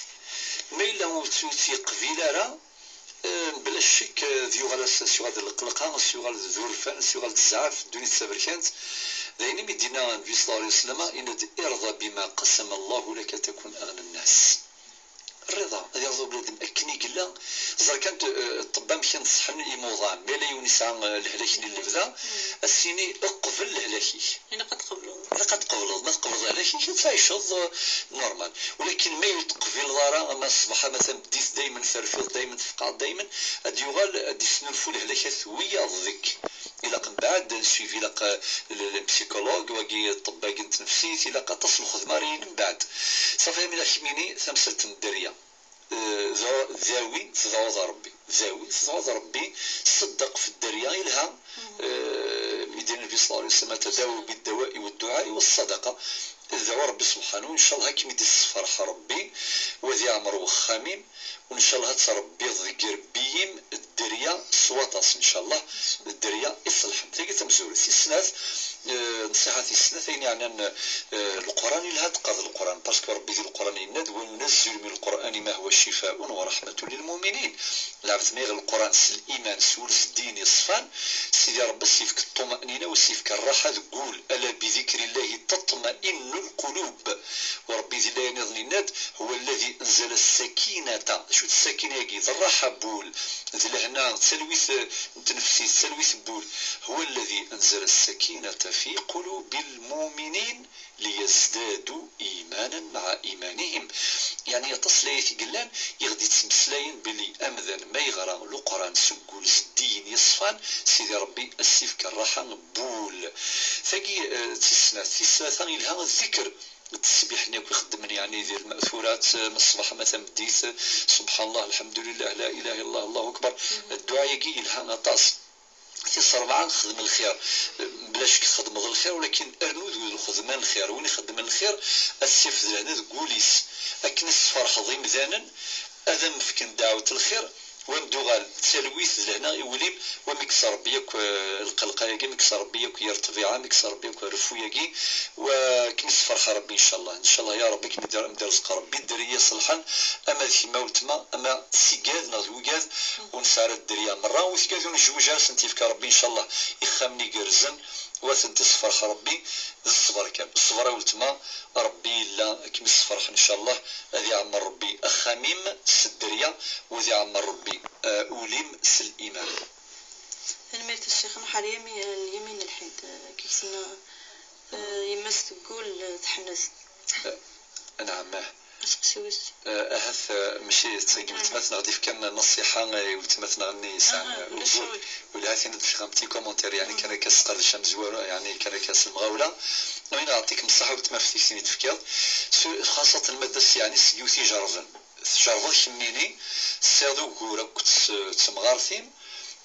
ما إلا موتوتي قبيلة راه بلا شك ذيوغال سيوغال القلقة سيوغال ذورفان سيوغال الزعاف دوني تسابركانت ذاين مدينا النبي صلى الله عليه وسلم إن ارضى بما قسم الله لك تكون أغنى الناس الرضا يرضى بلادم أكني قلا زر كانت الطبا مشي نصحن يموضان مالا يونسا الهلاكي اللي بدا السيني اقبل الهلاكي هنا قد قبلوا ما تقبل الهلاكي تعيشض نورمال ولكن ما يتقبل ضرا ما اصبح مثلا بديت دائما فرفيض دائما تفقع دائما ادي يغال ادي سنرفو الهلاكات ويا ضك الى بعد نسيفي لق البسيكولوج واقي الطباق النفسي الى تصل خدمارين من بعد صافي من الحميني ثمسة الدريه ذاوي تضوض ربي صدق في الدريا إلها مدينة النبي صلى الله عليه وسلم تداووا بالدواء والدعاء والصدقة ذا ربي سبحانه إن شاء الله هكي مدي فرح ربي وذي عمر وخاميم وإن شاء الله هتصربي ذكر بيم الدريا سواطاس إن شاء الله الدريا يصلح تيجي تمزور السنات نصيحة السنتين يعني أن القرآن لها تقاضي القرآن باسكو ربي ذي القرآن يناد وننزل من القرآن القرآن ما هو شفاء ورحمة للمؤمنين. العبد ما يغل القرآن الإيمان سولز الدين يصفان سيدي ربي سيفك الطمأنينة وسيفك الراحة تقول ألا بذكر الله تطمئن القلوب. وربي ذي الله ينظنينات هو الذي أنزل السكينة. شو السكينة يجي الراحة بول ذي لهنا تسلويث تنفسي تسلويث بول هو الذي أنزل السكينة في قلوب المؤمنين ليزدادوا إيمانا مع إيمانهم. يعني يتصل يتقلان يغدي تسمسلاين بلي أمذن ما يغرى القرآن سقول الدين يصفان سيدي ربي السيف كالراحة بول ثقي تسنى ثاني لها الذكر التسبيح نيك يخدم يعني ذي المأثورات من الصباح مثلا بديت سبحان الله الحمد لله لا إله إلا الله الله أكبر. الدعاء يجي لها نطاس في ربعة خدم الخير بلاش خدم الخير ولكن ارنود خدمان الخير وين خدم الخير السيف ذانا تقوليس اكنس فرح ضيم ذانا اذم فكن دعوة الخير ومدوغال تسلويث لهنا يوليم ومكسر بيك القلقة يجي مكسر بيك يرتفع مكسر بيك رفو يجي وكنس فرح ربي ان شاء الله يا ربي كندير رزق ربي الدريه صلحا اما ذي موتما اما سيجاد نغوجاد ونسار الدريه مره وسيجاد ونجوجها سنتيفك ربي ان شاء الله يخمني جرزن وثنتس فرح ربي الصبر كان الصبر ولتما ربي لا كمس فرح ان شاء الله هذه عمر ربي اخاميم السدريه وذي عمر ربي اوليم سل ايمان. الميت الشيخ نحر اليمين الحيد كيف سنا يمس تقول تحنس. نعم اسكسوس اهث ماشي تمثل غادي كان نصيحه وتمثل غني ساعه ولهذا ندير غامتي كومونتير يعني كان كسقر الشمس زواره يعني كان كاس المغاوله وين نعطيك نصيحه وتمثل سيني تفكير خاصه الماده يعني سيوتي جرفن جرفن خميني سادو كورا تسمغارثين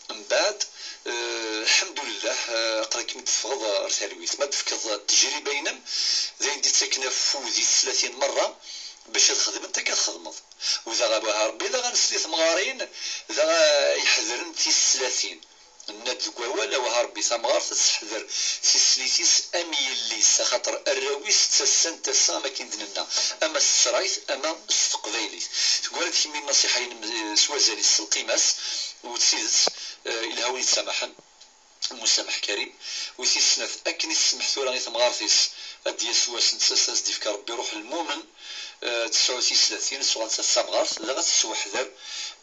من بعد الحمد لله قراك متفض ارثالويت ما تفكر التجربه بينهم زي ندي تسكن فوزي 30 مره باش تخدم انت كتخدمض واذا غابها ربي الا غنسلي ثمغارين اذا يحذر انت 30 الناد الكوالا وها ربي ثمغار تحذر في سليتيس اميليس خاطر الراويس تسن تسا ما كيندنا اما السرايث اما القبايليس تقول هذه من النصيحه سوازالي القيماس وتسيدت الى هاوي سماحا مسامح كريم ويثي السنف اكني السمح ثورا غير ثمغارثيس ادي سواس نتساس ديفك ربي روح المؤمن 39 سوغان سامغارث لا غتسوحذر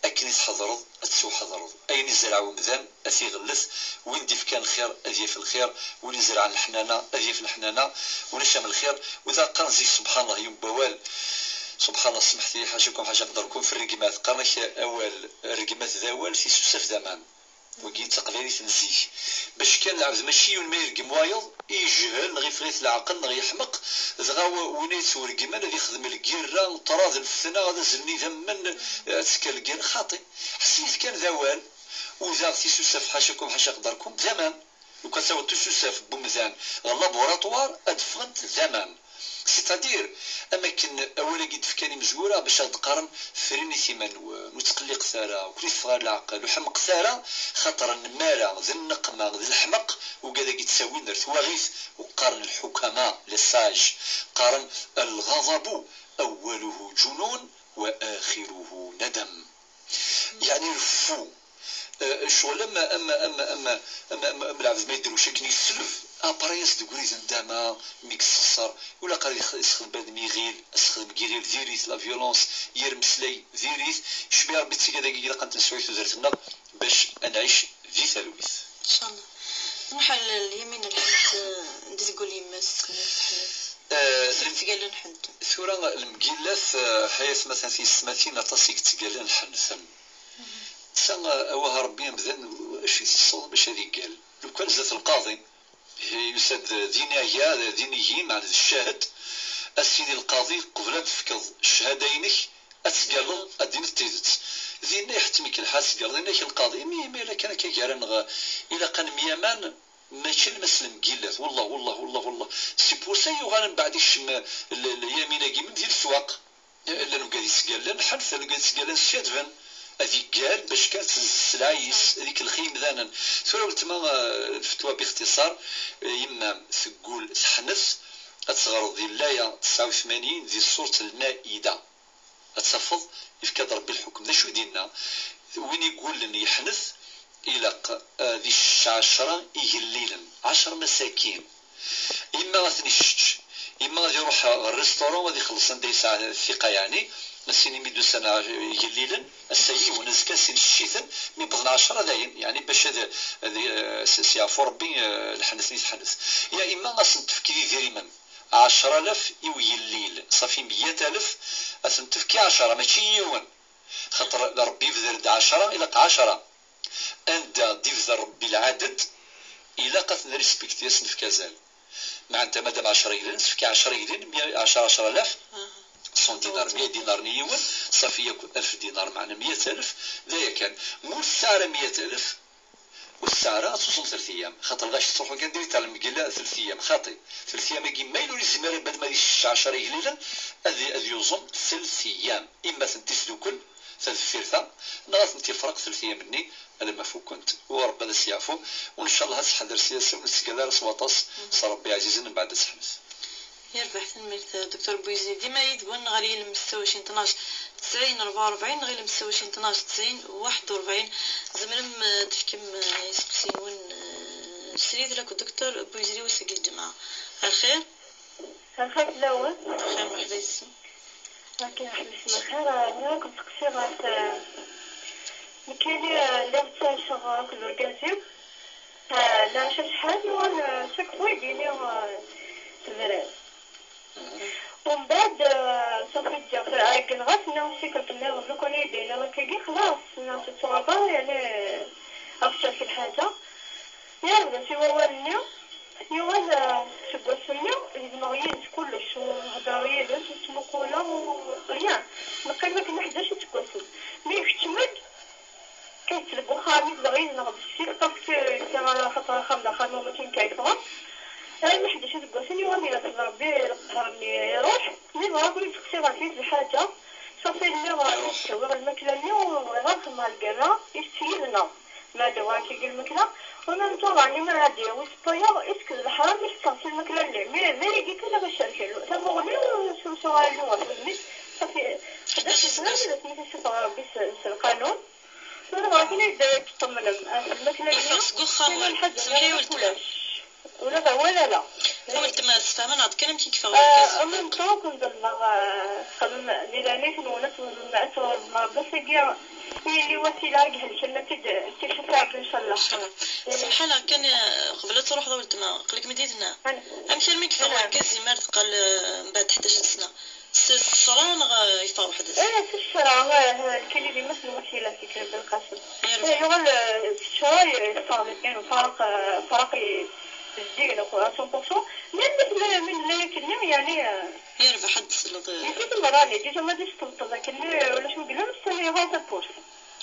اكني تحضرض تسوحضرض اين زرع ومذان اثي غلث وين ديف كان خير اذي في الخير وين زرع الحنانه اذي في الحنانه ونشم الخير واذا قرزي سبحان الله يوم بوال سبحان الله سمحتي حاجكم حاجه نقدركم في الرقمات قرنك اول الرقمات ذاول في سوسف زمان وقيت تقديري تنزيه باش كان العبد ماشي ما يرقم وايض يجهل غير فريت العقل غير يحمق ذغا ونيت ورقمان غادي يخدم الكيرا وطراز الفتنه غادا زلني ذمن تسكال الكير خاطي حسيت كان ذوال وذا في سوسف حاشاكم حاشا قدركم زمان وكان سوى سوسف بومزان لابوراتوار ادفغنت زمان سيتادير اماكن اولا قد فكاني مزوره باش تقارن فريني ثمن وتقلق ثاره وكل صغار العقل وحمق ثاره خاطر النماره ذي النقمه ذي الحمق وكذا يتساوي درت واغيث وقارن الحكماء للساج قارن الغضب اوله جنون واخره ندم يعني الفو شغل اما العبد ما يديروش كني يسلف ابريس دغوريز ندما ميكسر ولا قال يسخدم بادمي غير يسخدم غير ديريس لا فيولونس يرمسلي ديريس شبيه ربي تسيك هذاك اللي قنت نسويت وزرتنا باش نعيش في ثلوث ان شاء الله. نحل اليمين الحد ندير تقول لي مس تقال نحد ثورة المقيلات حياة مثلا في السماتين تصيك تقال نحنثم سان اوها ربي مذن واش يتصور باش هذه قال لو كان زات القاضي يسد دينيه مع الشاهد السيدي القاضي قبل تفكض الشهادينك اتقال الدين التيزت ذينا يحتمك الحاس قال ذينا القاضي مي لا كان كيقارن الى كان ميامان ماشي المسلم قيلات والله والله والله والله سي بور سا يغالن بعد الشم اليمين كي من ديال السواق لا نو قال يسقال لا نحنث لا قال يسقال الشادفن هذيك قال باش كانت السلايس هذيك الخيم ذانا ثم تما الفتوى باختصار يما تقول تحنث تصغر ذي اللايه 89 ذي سوره المائده تفض يفكاد ربي الحكم ذا شو دينا وين يقول لن يحنث إلى ذي 10 يقليلا 10 مساكين إما غاثني الشتش إما غادي يروح الريستورون وغادي يخلص عنده ساعة الثقة يعني السيني ميدو سنة يقليلا السيد ونزكا سين الشيثن من بضنا 10 داين يعني باش هذا سيعفو ربي الحنث يتحنث يا إما غاس تفكيري ذريما 10,000 يويليل صافي 100,000 أثم تفكي 10 ماشي يوم خاطر ربي يفذر 10 إلى 10 أنت يفذر ربي العدد إلا قد نريسبكت يسنف كازال مع أنت مادام 10 يلين تفكي 10 يلين 10,000 100 دينار 100 دينار نيون صافي يكون 1000 دينار معنا 100,000 ذا كان مو السعر 100,000 والسعر توصل 3 أيام خاطر غاش تروحو كندير تاع المقله 3 أيام خاطي 3 أيام كي ما يلو الزمالة بعد ما ديش 10 يليلا هذه يوزم 3 أيام إما تنتس دوكل ثلاث نغاث نتي فرق 3 أيام مني هذا ما فوق كنت ورب هذا سيعفو وإن شاء الله هسحدر سياسة ونسكالار سواطاس صار ربي عزيز من بعد سحنس يربح تنميت دكتور بويزي ديما يدبون غالي المستوى 12 90 44 غير المستوى 12 90 41 زمرم تفكم يسقسيون سريد لك الدكتور بويزي وسق الجماعة الخير الخير الأول الخير مرحبا يسم لكن حبس الخير أنا كنت قصيرة مكاني لغت شغل كل الجازيو لا شحال وانا شكوى يديني الفراس ومن بعد صافي جا في العرق الغاس ناوسي كنا نقولوا يدينا وكي خلاص ناوسي تصوبا يعني أفشل في الحاجة يا ربي سي ووالني يوال شبه سنة يزمغيز كلش وهداوية جالس وتمقولا وريان مقالبك نحداش تكوسل مي فتمد كيتلقو خامس بغيز نغض الشيك طفت كما خطر خمدة خامو مكين كيفغا أنا حداش تكوسل يوال إلا ربي قهرني يروح مي بغا كل تقصي غافيت بحاجة صافي اللي غادي يسوي الماكلة اللي وغاخد مع الكرا يستيلنا ما دواكي قال الماكلة وانا نطلعني ما غادي ويسبايا اسكت الحرام باش تصافي الماكلة اللي ما لقيت انا باش نشركلو تما غني وسوسوها له صافي حداش سنة ولا سميتي شوف ربي القانون وانا غادي نطمن الماكلة اللي سمحي ولد ولا لا قلت ما استفهم نعطيك انا يمكن كيف اما نطلق نضل خدم ليلانيت ونس ونعت بس كيا اللي وسيله قال كلمه تشفع ان شاء الله سبحان كان قبل تروح ضولت ما قلك مديدنا امشي الميك في كازي مرت قال بعد 11 سنه الصران يفاو حدث في الشرع الكل اللي مثل وسيله فكره بالقاسم يغل الشراي صار يعني فرق الزين أخوة 100% من لا يكلم يعني يرفع حد الصلاة يجيز المراني يجيز ما ديش تلطة كني ولا شو نقول مستني غاية البوش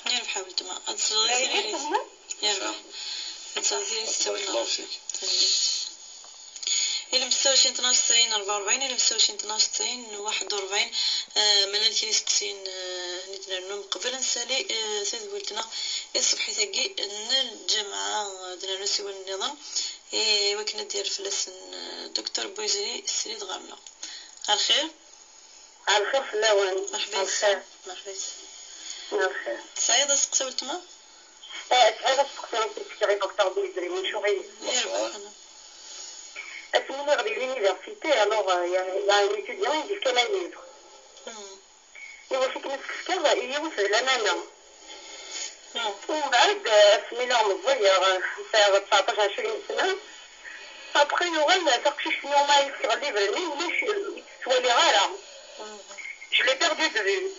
يرفع حاولت ما الصلاة يرفع الصلاة يستوي الله فيك اللي مستوى 12 90 44 اللي مستوى 12 90 41 ملال كي نسقسين نتنا النوم قبل نسالي سيد قلتنا الصبح ثقي ان الجامعة دنا نسوي النظام وكنا دير فلسن دكتور بويزري السريد غارنا الخير الخير في اللون مرحبا الخير مرحبا الخير سعيدة سقسي ولتما سعيدة سقسي تكتري دكتور بويزري من شغل اسمه غادي لونيفرسيتي الوغ يعني étudiant يدير كما يدير إوا فيك نسكت كذا يوصل الأمانة ومن بعد سمينا مزير في 19 20 سنة أبخي يغل تقشيش شنو ما يكتب لي برني مش تولي غارة جو لي بيردو دو فيو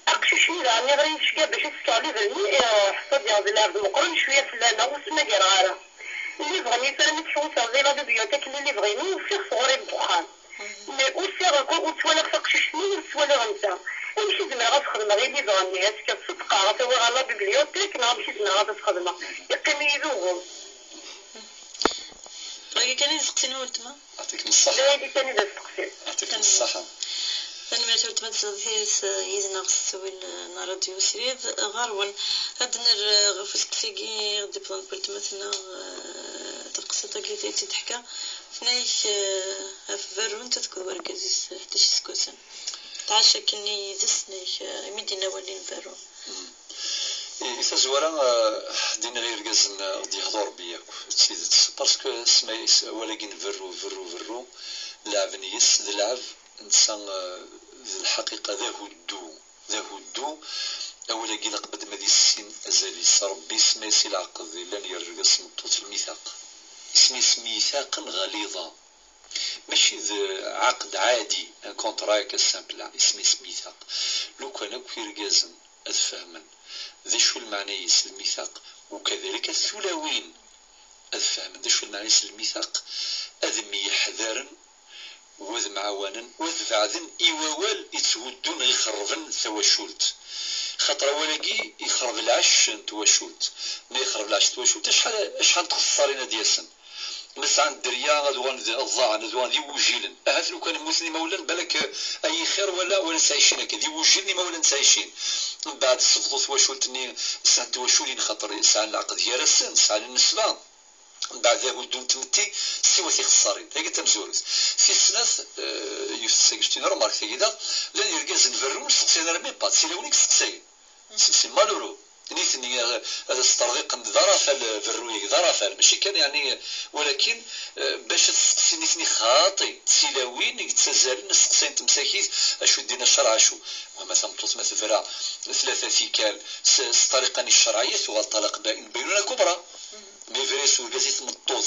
أقشيش راني غير شكا باش يسكر لي برني حصل ديال الأرض مقرن شوية فلانة وسما ديال غارة اللي بغني فرمي تحوسها زي لا بيبيوتيك اللي بغيني وفيه صغري بالدخان مي وفيه وتولى تقشيشني وتولى غنسا نمشي زعما غتخدم غير اللي بغني هاسكا صدقة غتوي على بيبليوتيك نمشي زعما غتخدم يقيم يذوقهم باقي كان يسقسيني ولتما يعطيكم الصحة لا كان يسقسي يعطيكم الصحة أنا مرت ولتما تزهيس يزنا غسوي راديو سريد غارون هاد نر غفوس كسيكي غدي بلان قلت مثلا تقصيطة كي تحكى فنايش في فيرون تذكر ورقازيس حتى شي سكوسن تعشى كني زسني مدينة ولي نفرو تزورا دين غير جازن غادي يهضر بيا تسيدت باسكو سمايس ولكن فرو لعب نيس ذا لعب نسان الحقيقة ذا هدو أولا كي لقبد مدي السين أزالي ربي سمايس العقد لن يرقص مطوط الميثاق اسمي ميثاقا غليظا ماشي عقد عادي كونترا كسامبل اسمي ميثاق لو كان كيرجازن أفهمن ذي شو المعنى الميثاق وكذلك الثلاوين أفهمن ذي شو المعنى الميثاق أذمي حذارا وذ معاونا وذ بعدن إيوال يتودون يخربن ثواشولت خاطر ولاقي يخرب العش تواشولت ما يخرب العش تواشولت شحال تخسرين دياسن مس عند دريا غدوان الضاع غدوان ذي وجيلن هذا لو كان موسني مولا بالك اي خير ولا سايشين هكا ذي وجيلني مولا سايشين من بعد صفضو تواشولتني ساعه تواشولين خاطر ساعه العقد يا رسن ساعه النسبه من بعد ودون تمتي سوى خسارين هيك تمزورس في السناث يفسكشتين رمارك كذا لان يرجز نفرون سقسينا رمي با سيلونيك سقسي سي مالورو نيثني هذا استرغيق ذرافل فالرويك ذرافل ماشي كان يعني ولكن باش نيثني خاطي سيلاوين يتسازل نسقسين تمساكيت اشو دينا الشرع شو ومثلا مطوط مثل فرا ثلاثه ثيكال الطريقه الشرعيه والطلاق بائن بينونه كبرى ميفريس وجازيت مطوط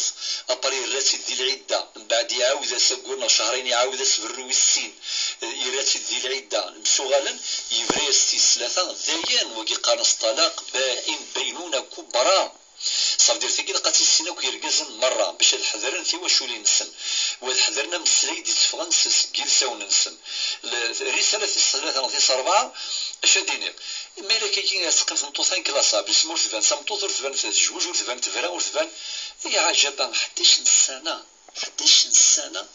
ابري الراتي ديال العده من بعد يعاود سقولنا شهرين يعاود سفرو السين يراتي ديال العده مسوغالا يفريس ثلاثه ذيان وكي قانص طلاق بائن بينونه كبرى صافي دير ثقيل قاتي السنه وكيركزن مره باش الحذرن في واش ولي نسن والحذرنا من السلايد يتفغن جلسه وننسن الرساله في الثلاثه في 4 اش دينير مالك كي تسقف مطوطين كلاصا بسمور تبان سمطوط تبان في جوج تبان تفرا وتبان يا عجبا 11 سنه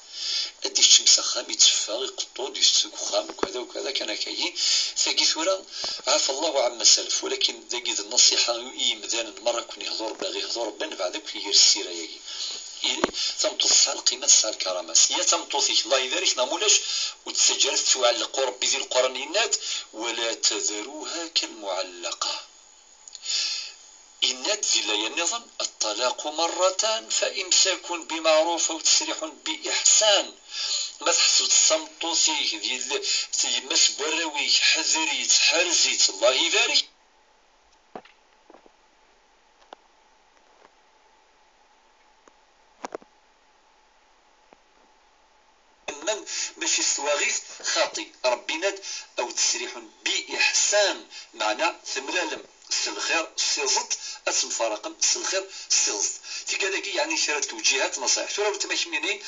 ادي الشمس خام يتفاغ يقطو يستوك خام وكذا وكذا كان كاين ثقي ثورا عاف الله عما سلف ولكن ذاك النصيحه يمدان مره كون يهضر باغي يهضر بان بعدك يدير السيره ياكي تمطوط القيمه تاع الكرامات هي تمطوطيك الله يبارك نامولاش وتسجلت تعلق ربي ذي القرنينات ولا تذروها كالمعلقه إن في النظام الطلاق مرتان فإمساك بمعروف أو تسريح بإحسان ما تحسب الصمتوسي ديال تيمس براوي حذريت حرزيت الله يبارك باش الصواغيث خاطي ربي ناد أو تسريح بإحسان معنى ثملالم الخير سيزط اسم فرقم الخير سيزط في كذا يعني شرط توجيهات نصائح ترى تمشميني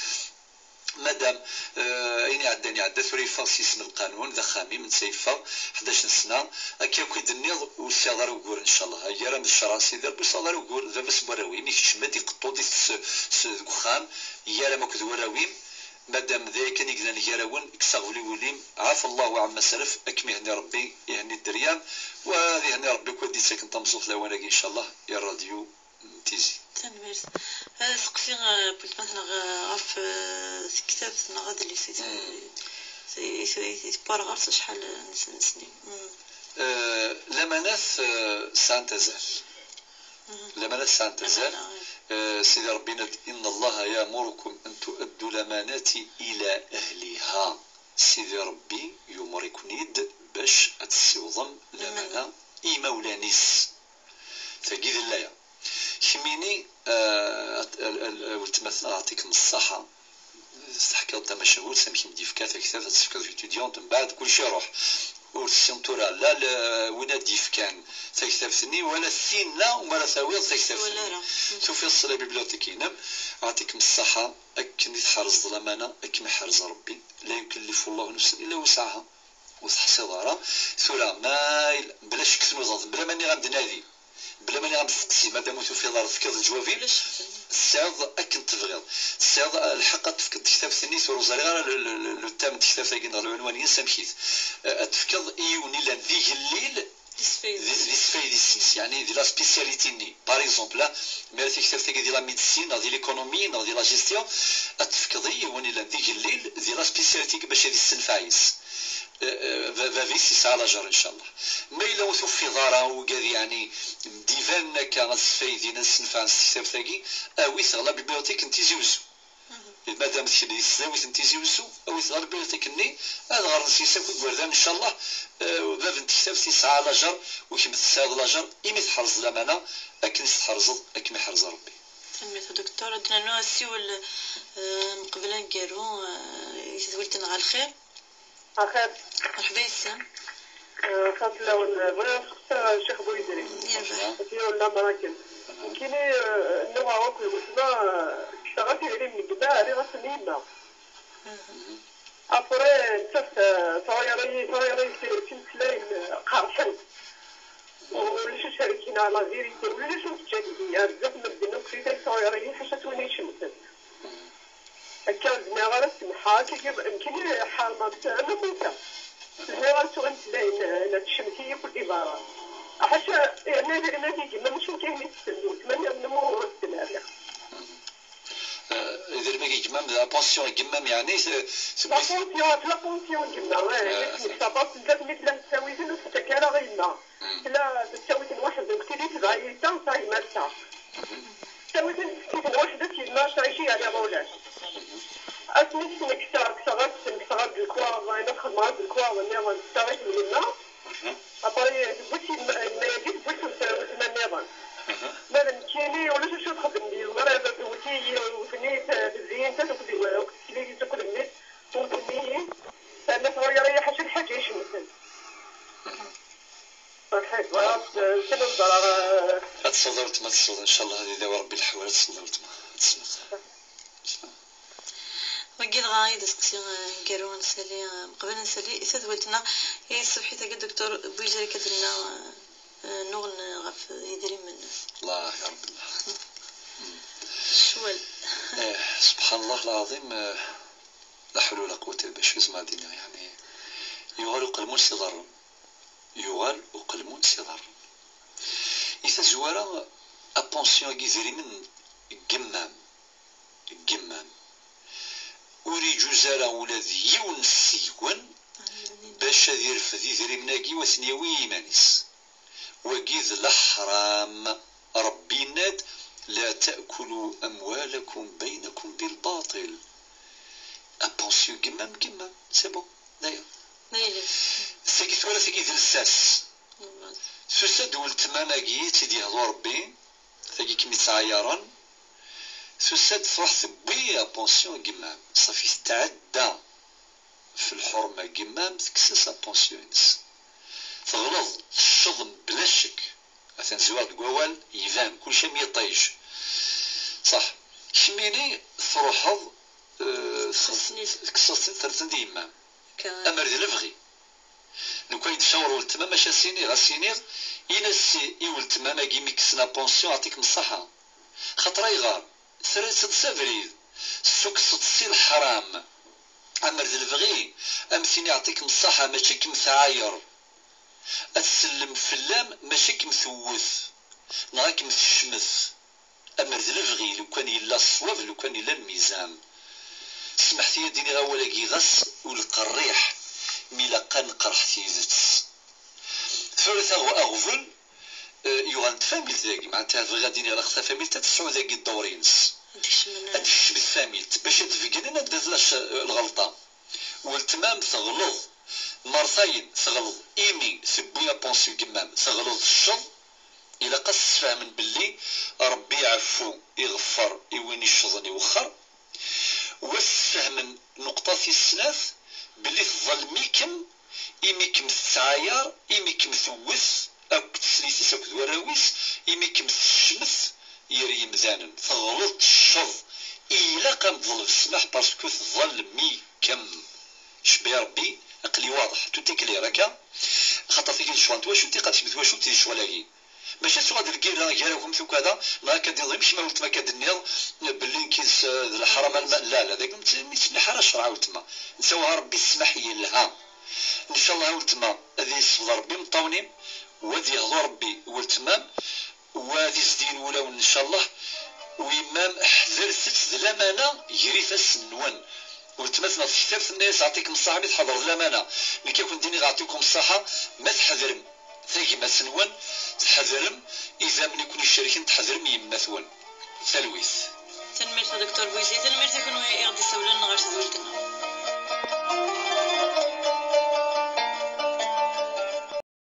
مادام يعني عداني ثوري فاس اسم القانون ذا خامي من سيفا 11 سنه هكا كيدنيض والشاطر وقول ان شاء الله هيا راه من الشرع سيدي بالصدر وقول ذا بس براوي ملي كتشمد يقطو دي الدخان يا راه ما كدوراوي مادام ذاك كان يقدر يراون كسغولي وليم عاف الله عما سلف اكمي هني ربي يعني الدريان وهذه هني ربي كودي ساكن تمصوف لوانا ان شاء الله يا راديو تيزي تنميرس سقسي بلت مثلا غاف كتاب غاد اللي سي باراغراف شحال سنين لمناث سانتزال لمناث سانتزال سيدي ربنا إن الله يأمركم أن تؤدوا الأمانات إلى أهلها سيدي ربي يمركنيد باش أتسيوضم لمنا إي مولانيس تجد الله خميني ولتمثل أعطيكم الصحة تحكي قدام مشهور سامحي مدي في كاثة كتاب تسفكر في توديونت من بعد كل شيء روح والسنتورا لا وين ديف كان تكتبتني ولا الثين لا ولا ثاويض تكتبتني شوفي الصلاة ببليوتيكينم أعطيكم الصحة أكن يتحرز ظلمنا أكن يحرز ربي لا يكلف الله نفسا إلا وسعها وتحصي ضارة ثورة ما بلاش كثر وظاظ بلا ماني غندنادي بلا ماني غنسقسي مادام في دار فكر الجوافي السعد أكن تفغيض السعد الحق تفكر كتاب ثاني ثور زريغة لو تام كتاب ثاني العنوان ينسمحيث تفكر إيوني لان ذيه الليل ديس يعني دي لا سبيسياليتي ني باغ اكزومبل لا ميرتي كتاب ثاني ديال لا ميديسين ديال ليكونومي ديال لا جيستيون تفكر إيوني لان ذيه الليل ديال لا سبيسياليتي باش هذه السنفايس فافي سي على جار ان شاء الله. ما الا وثو في ضارا وكاد يعني ديفان كاس فايدي ناس نفع السيستم ثاقي اوي ثغلا بيبليوتيك انتي زيوزو مادام تشدي سلاوي انتي زيوزو اوي ثغلا بيبليوتيك ني هذا غير السيستم كل كوردان ان شاء الله باب انت كتاب سي على جار وكيما تساعد لاجر ايمي تحرز الامانه اكن تحرز اكمي حرز ربي. سميتو دكتور عندنا نوع السيول مقبلا نقالو يزولتنا على الخير. خير. مرحبا يسام. خاطر لو بغيت الشيخ بويدري. يرجع. ولا مراكن. كيني نوع وكل وسبا اشتغلت عليه من قبل رسمي ما. أفراد شفت صايري في سلايم قارحن. وليش شاركين على غيري وليش متجدين بزاف من الدنيا كريتي صايرين حشتوني شمسن. كان غير السمحة يمكن حال ما أنا موتى. الهواء سوين سلايم الشمسية كل عبارة. حشا يعني ما تيجي ما مش ممكن يستنوا ثمانية من مو السناريو. إذا ما يجمم لا بونسيون يجمم يعني لا بونسيون يجمم صافات بزاف مثل التساويزن وتتكالى غيما لا التساويزن واحد كتير تبعي تا صاي مالتا التساويزن كتير واحدة كيما شايشي على مولاش أسميت نكسر بالكوا أنا خدمة بالكوا والنظام تستغيث من الماء أطري بوتي ما يجيب بوتي النظام ماذا كيني ولا شو تخدمني ولا بوتي وفني تزين تاخذي وكتير تاخذ مني وفني أنا صغيرة حاجة الحاجة إيش مثل صحيح ولا تصدرت ما تصدر إن شاء الله هذه دوا ربي الحوال تصدرت ما وقيل غايد اسقسي نقارو نسالي قبل نسالي إذا ولتنا هي الصبحي تاع الدكتور بويجري كدلنا نغن غف يدري من الله يا رب الله شوال سبحان الله العظيم لا حول ولا قوة إلا بالله شو زعما دينا يعني يغال قلمون صغار يغال وقلمون صغار إذا زوارا أبونسيون يزري من جمام وري جوزارا ولاد يون سيكون باش يرفد يدري مناكي وثنيوي إيمانيس وقيذ الحرام ربي ناد لا تأكلوا أموالكم بينكم بالباطل أبونسيو جمام سي بون داير سيكيت ولا سيكيت للساس سوساد ولتماناكي تيدي هضو ربي ثاكي كمي تعايران سوساد تروح تبوي أبونسيو جمام صافي تتعدى في الحرمة جمام تكسس أبونسيو ينس تغلظ الشظم بلا شك مثلا زوار القوال يفان كل شيء ميطيج صح كميني تروحض تكسس ثلاثة ديما أمر دي لفغي نكون يتشاور ولتما ماشا سينيغ السينيغ ينسي يولتما ما كيمي كسنا بونسيون عطيك مصحة خاطر يغار ثلاثة سافريد سوك تصير الحرام أمر دي لفغي أمثيني يعطيك مصحة ماشي كمثعاير أتسلم فلام ماشي كمثوث نهاك مثشمث أمر ذي لفغي لو كان يلا الصواب لو كان يلا الميزان سمحتي ديني غاولاكي غس والقريح ميلا نقرح تيزت ثالثا هو أغفل يوغان تفاميل ذاكي معناتها غاديني على خطا فاميل تتسعو ذاكي الدورينس هادشي بالفاميل باش تفقنا ندازلاش الغلطة والتمام تغلظ مرتين ثغلظ إيمي ثبويا بونسيو جمام ثغلظ الشر إلا قص فهمن باللي ربي يعفو يغفر يويني الشظن يوخر وفهمن نقطة السلاث باللي تظل ميكم إيميكم التعاير إيميكم ثوث أو تسليسي ساكد وراويس إيميكم الشمث يري مزانا تغلط الشر إلا قام تظل السماح باسكو تظل ميكم شبي ربي أقلي واضح توتي كلير هكا خاطر فيك الشوانت واش انت قادش مثل واش انت شوالاكي ماشي سواد الكير جاراكم ثو كذا ما كدير مش ما قلت ما كدنيض باللي كيس الحرام الماء لا ذاك متسمى حاله شرع ولتما نسوها ربي السماح لها ان شاء الله ولتما هذه يصبر ربي مطونين وهذه يهضر ربي ولتمام وهذه زدين ولاو ان شاء الله وإمام حذر ثلاث الأمانة يريث السنوان ولتمثلنا في كتاب الناس يعطيكم الصحة ما تحضر الأمانة اللي كيكون ديني غاعطيكم الصحة ما تحذرم ثاقي ما سنون تحذرم إذا من يكون الشريكين تحذرم يما ثون ثلويث تنميرت دكتور بويزي تنميرت يكون يغدي سولنا غاش زولتنا